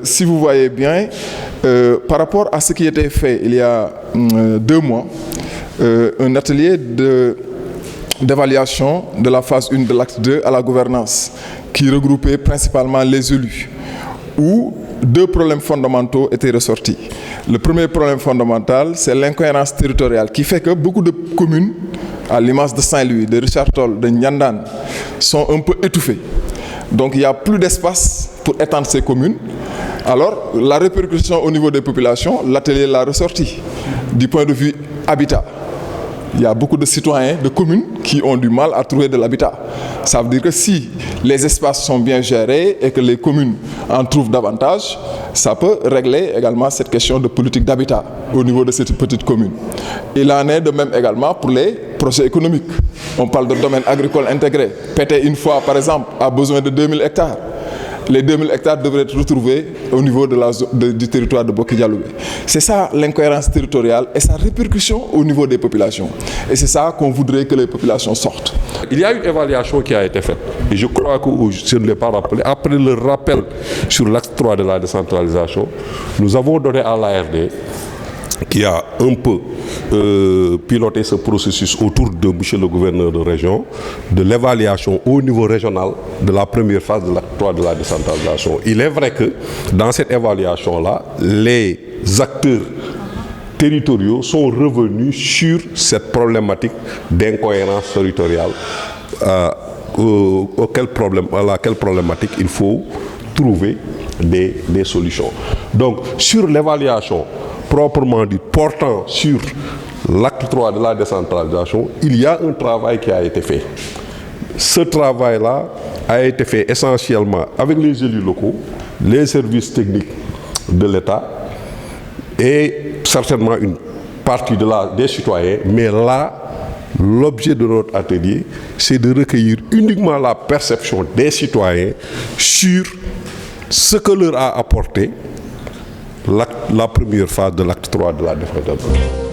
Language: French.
si vous voyez bien, par rapport à ce qui était fait il y a 2 mois, un atelier d'évaluation de la phase 1 de l'acte 2 à la gouvernance, qui regroupait principalement les élus, où 2 problèmes fondamentaux étaient ressortis. Le premier problème fondamental, c'est l'incohérence territoriale, qui fait que beaucoup de communes, à l'image de Saint-Louis, de Richard Toll, de Ndiandane, sont un peu étouffées. Donc il n'y a plus d'espace pour étendre ces communes. Alors, la répercussion au niveau des populations, l'atelier l'a ressorti, du point de vue habitat. Il y a beaucoup de citoyens, de communes qui ont du mal à trouver de l'habitat. Ça veut dire que si les espaces sont bien gérés et que les communes en trouvent davantage, ça peut régler également cette question de politique d'habitat au niveau de cette petite commune. Il en est de même également pour les projets économiques. On parle de domaine agricole intégré. Pété une fois, par exemple, a besoin de 2000 hectares. Les 2000 hectares devraient être retrouvés au niveau du territoire de Bokk-Dialoubé. C'est ça l'incohérence territoriale et sa répercussion au niveau des populations. Et c'est ça qu'on voudrait que les populations sortent. Il y a une évaluation qui a été faite. Et je crois que je ne l'ai pas rappelé. Après le rappel sur l'acte 3 de la décentralisation, nous avons donné à l'ARD, qui a un peu piloté ce processus autour de M. le gouverneur de région, de l'évaluation au niveau régional de la première phase de l'acte 3 de la décentralisation. Il est vrai que dans cette évaluation-là, les acteurs territoriaux sont revenus sur cette problématique d'incohérence territoriale à laquelle problématique il faut trouver des solutions. Donc, sur l'évaluation proprement dit, portant sur l'acte 3 de la décentralisation, il y a un travail qui a été fait. Ce travail-là a été fait essentiellement avec les élus locaux, les services techniques de l'État et certainement une partie des citoyens. Mais là, l'objet de notre atelier, c'est de recueillir uniquement la perception des citoyens sur ce que leur a apporté la première phase de l'acte 3 de la décentralisation.